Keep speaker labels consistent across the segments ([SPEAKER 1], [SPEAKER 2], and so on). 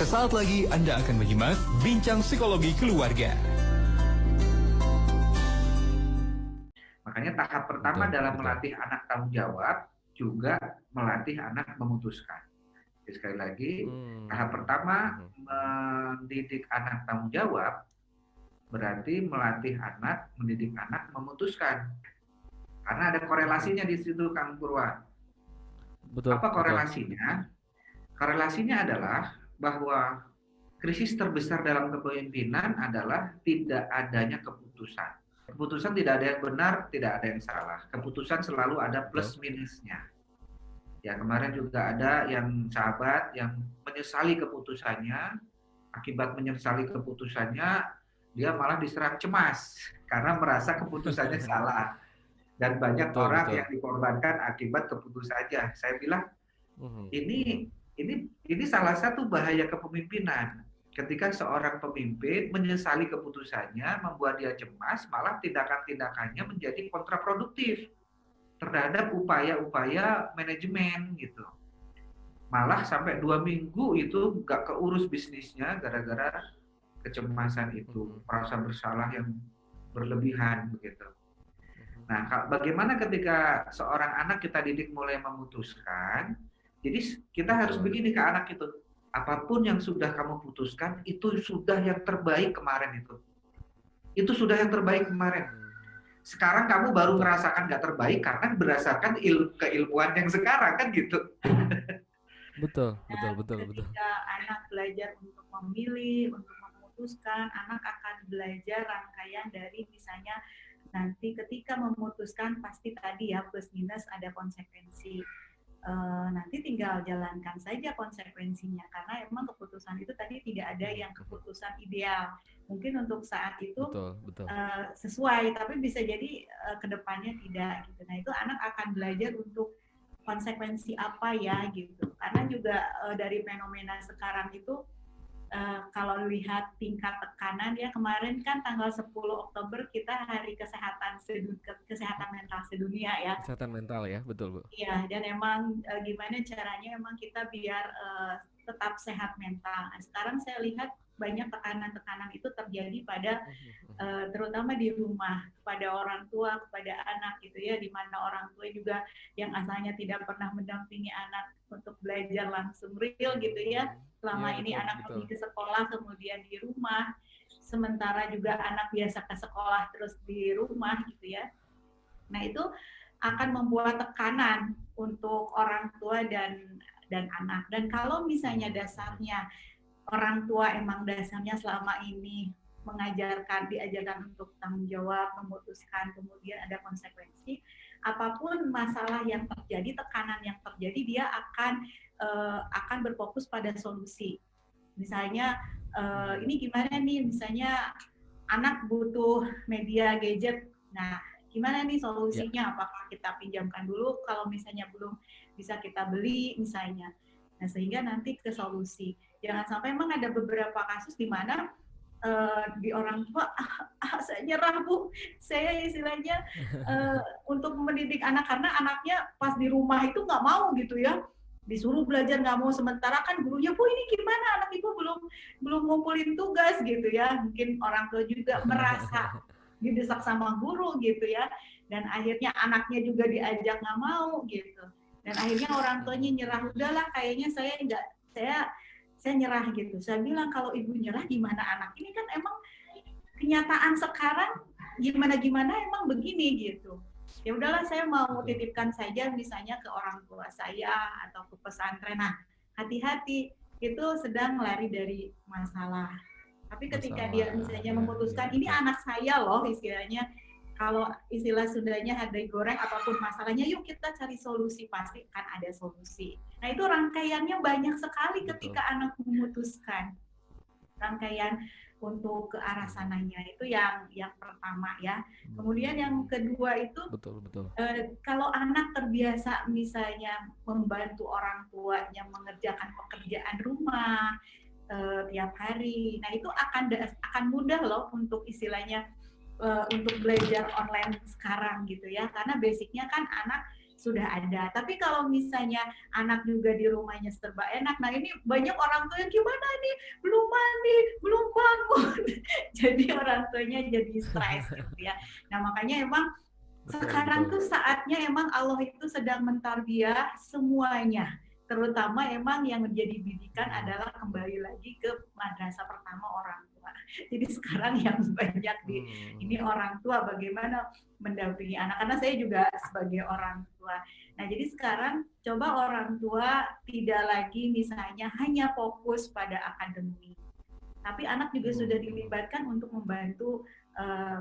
[SPEAKER 1] Sesaat lagi Anda akan menyimak Bincang Psikologi Keluarga.
[SPEAKER 2] Makanya tahap pertama dalam melatih anak tanggung jawab juga melatih anak memutuskan. Jadi sekali lagi, tahap pertama mendidik anak tanggung jawab berarti melatih anak, mendidik anak memutuskan. Karena ada korelasinya di situ, Kang Purwa. Apa korelasinya? Korelasinya adalah bahwa krisis terbesar dalam kepemimpinan adalah tidak adanya keputusan. Keputusan tidak ada yang benar, tidak ada yang salah. Keputusan selalu ada plus minusnya. Ya, kemarin juga ada yang sahabat yang menyesali keputusannya, akibat menyesali keputusannya, dia malah diserang cemas karena merasa keputusannya salah. Dan banyak orang yang dikorbankan akibat keputusannya. Saya bilang, ini salah satu bahaya kepemimpinan. Ketika seorang pemimpin menyesali keputusannya, membuat dia cemas, malah tindakan-tindakannya menjadi kontraproduktif terhadap upaya-upaya manajemen gitu. Malah sampai 2 minggu itu nggak keurus bisnisnya gara-gara kecemasan itu, merasa bersalah yang berlebihan begitu. Nah, bagaimana ketika seorang anak kita didik mulai memutuskan? Jadi kita harus begini ke anak itu. Apapun yang sudah kamu putuskan, itu sudah yang terbaik kemarin itu. Itu sudah yang terbaik kemarin. Sekarang kamu baru merasakan nggak terbaik karena berdasarkan keilmuan yang sekarang, kan gitu.
[SPEAKER 3] Betul.
[SPEAKER 4] Ketika anak belajar untuk memilih, untuk memutuskan, anak akan belajar rangkaian dari misalnya nanti ketika memutuskan pasti tadi ya plus minus ada konsekuensi. Nanti tinggal jalankan saja konsekuensinya karena emang keputusan itu tadi tidak ada yang keputusan ideal. Mungkin untuk saat itu sesuai, tapi bisa jadi kedepannya tidak gitu. Nah itu anak akan belajar untuk konsekuensi apa ya gitu. Karena juga dari fenomena sekarang itu kalau lihat tingkat tekanan ya, kemarin kan tanggal 10 Oktober kita hari kesehatan mental sedunia ya.
[SPEAKER 3] Kesehatan mental ya, betul Bu.
[SPEAKER 4] Iya, dan emang gimana caranya emang kita biar tetap sehat mental. Nah, sekarang saya lihat banyak tekanan-tekanan itu terjadi pada terutama di rumah, kepada orang tua, kepada anak gitu ya, di mana orang tua juga yang asalnya tidak pernah mendampingi anak untuk belajar langsung real gitu ya. Selama ini anak pergi ke sekolah kemudian di rumah, sementara juga anak biasa ke sekolah terus di rumah gitu ya. Nah itu akan membuat tekanan untuk orang tua dan anak. Dan kalau misalnya dasarnya orang tua emang dasarnya selama ini diajarkan untuk tanggung jawab, memutuskan, kemudian ada konsekuensi, apapun masalah yang terjadi, tekanan yang terjadi, dia akan berfokus pada solusi. Misalnya ini gimana nih, misalnya anak butuh media gadget, nah gimana nih solusinya? Apakah kita pinjamkan dulu, kalau misalnya belum bisa kita beli misalnya. Nah sehingga nanti ke solusi. Jangan sampai memang ada beberapa kasus di mana di orang tua saya nyerah Bu, saya istilahnya untuk mendidik anak karena anaknya pas di rumah itu nggak mau gitu ya, disuruh belajar nggak mau, sementara kan gurunya Bu ini gimana anak ibu belum ngumpulin tugas gitu ya, mungkin orang tua juga merasa didesak sama guru gitu ya, dan akhirnya anaknya juga diajak nggak mau gitu, dan akhirnya orang tuanya nyerah, udahlah kayaknya saya nyerah gitu. Saya bilang kalau ibu nyerah gimana anak ini, kan emang kenyataan sekarang gimana emang begini gitu. Ya udahlah saya mau titipkan saja misalnya ke orang tua saya atau ke pesantren. Nah, hati-hati itu sedang lari dari masalah. Tapi ketika dia misalnya memutuskan ini anak saya loh istilahnya, kalau istilah Sundanya hadai goreng, apapun masalahnya, yuk kita cari solusi, pasti kan ada solusi. Nah itu rangkaiannya banyak sekali ketika anak memutuskan. Rangkaian untuk ke arah sananya itu yang pertama ya. Kemudian yang kedua itu kalau anak terbiasa misalnya membantu orang tuanya mengerjakan pekerjaan rumah tiap hari, nah itu akan mudah loh untuk istilahnya untuk belajar online sekarang gitu ya, karena basicnya kan anak sudah ada. Tapi kalau misalnya anak juga di rumahnya serba enak, nah ini banyak orang tua yang gimana nih, belum mandi, belum bangun. Jadi orang tuanya jadi stres gitu ya. Nah makanya emang sekarang tuh saatnya emang Allah itu sedang mentarbiyah semuanya. Terutama emang yang menjadi bidikan adalah kembali lagi ke madrasah pertama orang tua. Jadi sekarang yang banyak ini orang tua bagaimana mendampingi anak, karena saya juga sebagai orang tua. Nah jadi sekarang coba orang tua tidak lagi misalnya hanya fokus pada akademik, tapi anak juga sudah dilibatkan untuk membantu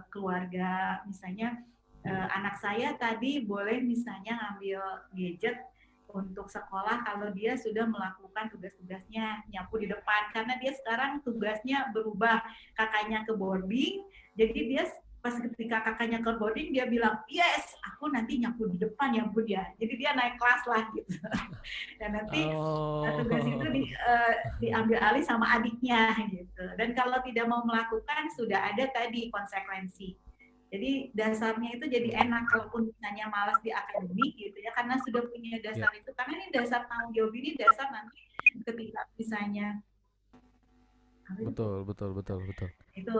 [SPEAKER 4] keluarga. Misalnya anak saya tadi boleh misalnya ngambil gadget untuk sekolah kalau dia sudah melakukan tugas-tugasnya, nyapu di depan, karena dia sekarang tugasnya berubah, kakaknya ke boarding, jadi dia pas ketika kakaknya ke boarding dia bilang, yes, aku nanti nyapu di depan ya Bun ya, jadi dia naik kelas lah gitu. Dan nanti tugas itu diambil alih sama adiknya gitu. Dan kalau tidak mau melakukan sudah ada tadi konsekuensi. Jadi dasarnya itu jadi enak, kalaupun misalnya malas di akademik gitu ya, karena sudah punya dasar itu, karena ini dasar tanggung jawab, ini dasar nanti ketika misalnya
[SPEAKER 3] betul.
[SPEAKER 4] Itu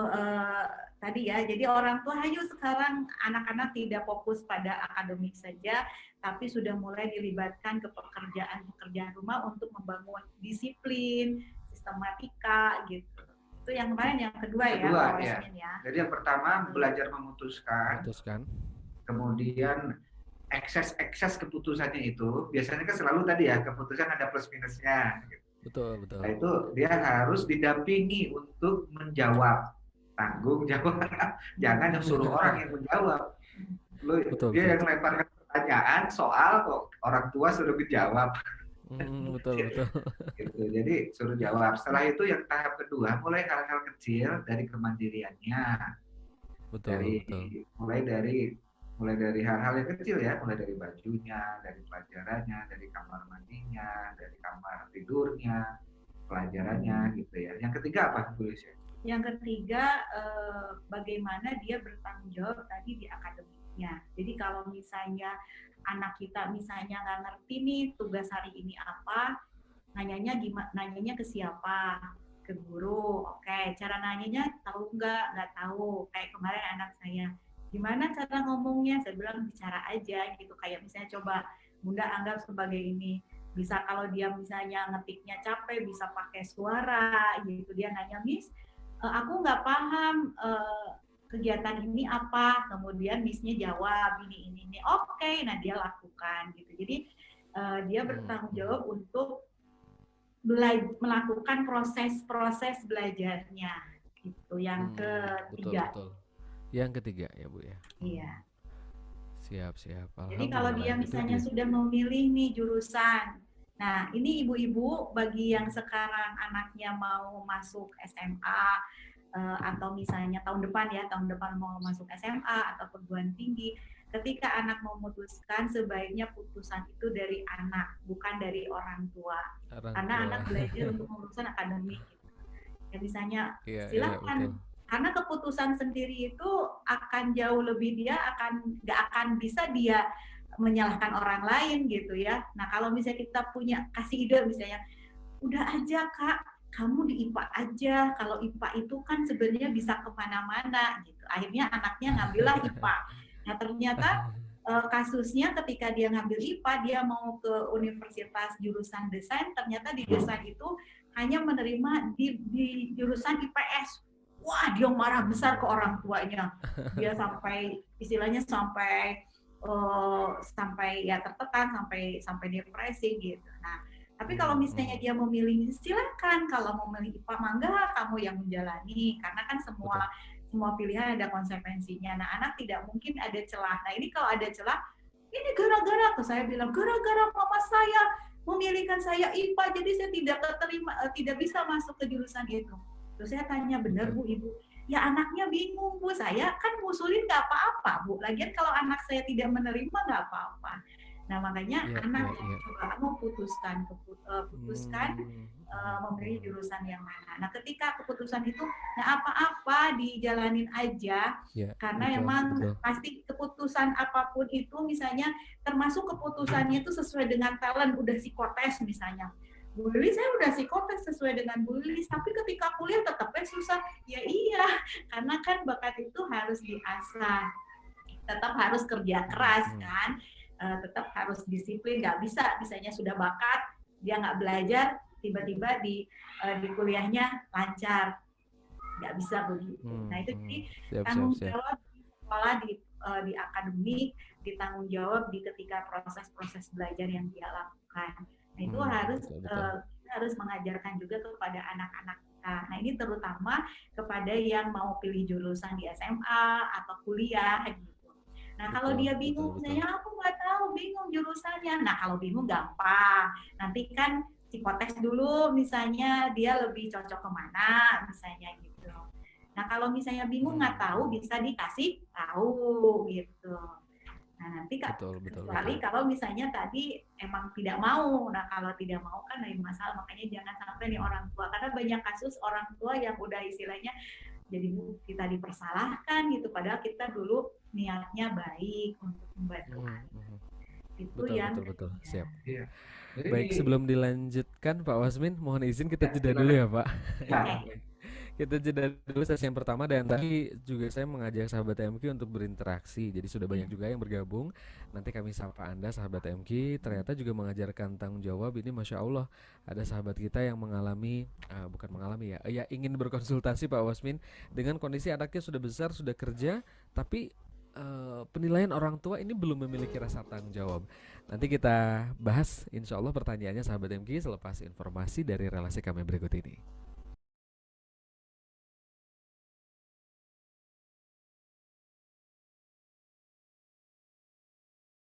[SPEAKER 4] tadi ya, jadi orang tua hayu sekarang anak-anak tidak fokus pada akademik saja, tapi sudah mulai dilibatkan ke pekerjaan rumah untuk membangun disiplin, sistematika gitu. Itu yang kemarin, yang kedua ya.
[SPEAKER 2] Jadi yang pertama belajar memutuskan. Kemudian ekses keputusannya itu biasanya kan selalu tadi ya, keputusan ada plus minusnya.
[SPEAKER 3] Betul.
[SPEAKER 2] Nah itu dia harus didampingi untuk menjawab, tanggung jawab. Jangan yang suruh orang yang menjawab. Dia yang lemparkan pertanyaan soal kok orang tua suruh menjawab.
[SPEAKER 3] Betul.
[SPEAKER 2] Gitu. Jadi suruh jawab. Setelah itu yang tahap kedua, mulai hal-hal kecil dari kemandiriannya. Mulai dari hal-hal yang kecil ya, mulai dari bajunya, dari pelajarannya, dari kamar mandinya, dari kamar tidurnya, pelajarannya gitu ya. Yang ketiga apa, Bu Lucia?
[SPEAKER 4] Yang ketiga bagaimana dia bertanggung jawab tadi di akademiknya. Jadi kalau misalnya anak kita misalnya nggak ngerti nih tugas hari ini apa, nanyanya ke siapa? Ke guru. Oke, cara nanyanya tahu nggak tahu. Kayak kemarin anak saya, gimana cara ngomongnya? Saya bilang bicara aja gitu. Kayak misalnya coba Bunda anggap sebagai ini. Bisa kalau dia misalnya ngetiknya capek, bisa pakai suara gitu. Dia nanya, Miss, aku nggak paham kegiatan ini apa, kemudian Miss-nya jawab ini. Oke, nah dia lakukan gitu. Jadi dia bertanggung jawab untuk melakukan proses belajarnya gitu. Yang ketiga.
[SPEAKER 3] Betul. Yang ketiga ya Bu ya.
[SPEAKER 4] Iya.
[SPEAKER 3] Siap.
[SPEAKER 4] Jadi kalau dia misalnya sudah memilih nih jurusan, nah ini ibu-ibu bagi yang sekarang anaknya mau masuk SMA atau misalnya tahun depan mau masuk SMA atau perguruan tinggi, ketika anak memutuskan sebaiknya putusan itu dari anak, bukan dari orang tua. Karena anak belajar untuk urusan akademik. Ya misalnya silakan. Karena keputusan sendiri itu akan jauh lebih nggak akan bisa dia menyalahkan orang lain gitu ya. Nah kalau misalnya kita kasih ide misalnya, udah aja Kak, kamu di IPA aja, kalau IPA itu kan sebenarnya bisa kemana-mana gitu. Akhirnya anaknya ngambillah IPA. Nah ternyata kasusnya ketika dia ngambil IPA, dia mau ke universitas jurusan desain, ternyata di desain itu hanya menerima di jurusan IPS. Wah, dia marah besar ke orang tuanya. Dia sampai istilahnya sampai ya tertekan, sampai depresi gitu. Nah, tapi kalau misalnya dia memilih, silakan. Kalau mau memilih IPA, mangga kamu yang menjalani. Karena kan semua pilihan ada konsekuensinya. Nah, anak tidak mungkin ada celah. Nah, ini kalau ada celah, ini gara-gara, saya bilang, gara-gara mama saya memilihkan saya IPA, jadi saya tidak bisa masuk ke jurusan itu. Terus saya tanya, benar Bu, Ibu? Ya anaknya bingung Bu, saya kan ngusulin nggak apa-apa Bu. Lagian kalau anak saya tidak menerima nggak apa-apa. Nah, makanya
[SPEAKER 3] Iya,
[SPEAKER 4] anak
[SPEAKER 3] iya, iya.
[SPEAKER 4] coba putuskan memilih jurusan yang mana. Nah, ketika keputusan itu, nah apa-apa dijalanin aja,
[SPEAKER 3] Iya,
[SPEAKER 4] karena
[SPEAKER 3] betul,
[SPEAKER 4] emang
[SPEAKER 3] betul.
[SPEAKER 4] pasti keputusan apapun itu, misalnya termasuk keputusannya itu sesuai dengan talent, udah psikotes misalnya. Bu Lilis, saya udah psikotes sesuai dengan Bu Lilis, tapi ketika kuliah tetapnya susah. Ya iya, karena kan bakat itu harus diasah, tetap harus kerja keras kan, tetap harus disiplin, nggak bisa misalnya sudah bakat, dia nggak belajar, tiba-tiba di kuliahnya lancar, nggak bisa begitu. Nah itu jadi tanggung jawab di sekolah, di akademik, ditanggung jawab di ketika proses-proses belajar yang dia lakukan. Nah itu harus mengajarkan juga kepada anak-anak kita. Nah ini terutama kepada yang mau pilih jurusan di SMA atau kuliah gitu. Nah kalau dia bingung, misalnya aku nggak tahu, bingung jurusannya. Nah kalau bingung gampang, nanti kan psikotes dulu, misalnya dia lebih cocok kemana, misalnya gitu. Nah kalau misalnya bingung nggak tahu, bisa dikasih tahu gitu. Nah nanti kecuali kalau misalnya tadi emang tidak mau, nah kalau tidak mau kan lain masalah, makanya jangan sampai nih orang tua, karena banyak kasus orang tua yang udah istilahnya jadi kita dipersalahkan gitu, padahal kita dulu niatnya baik untuk membantu anak. Itu
[SPEAKER 3] betul,
[SPEAKER 4] yang
[SPEAKER 3] betul. Siap.
[SPEAKER 2] Iya. Jadi,
[SPEAKER 3] Baik, sebelum dilanjutkan Pak Wasmin, mohon izin kita jeda dulu ya Pak. Kita jeda dulu sesi yang pertama, dan tadi juga saya mengajak sahabat MQ untuk berinteraksi. Jadi sudah banyak juga yang bergabung. Nanti kami sapa Anda sahabat MQ, ternyata juga mengajarkan tanggung jawab. Ini Masya Allah, ada sahabat kita yang mengalami, bukan mengalami ya, ingin berkonsultasi Pak Wasmin dengan kondisi anaknya sudah besar, sudah kerja, tapi penilaian orang tua ini belum memiliki rasa tanggung jawab. Nanti kita bahas insya Allah pertanyaannya sahabat MQ selepas informasi dari relasi kami berikut ini.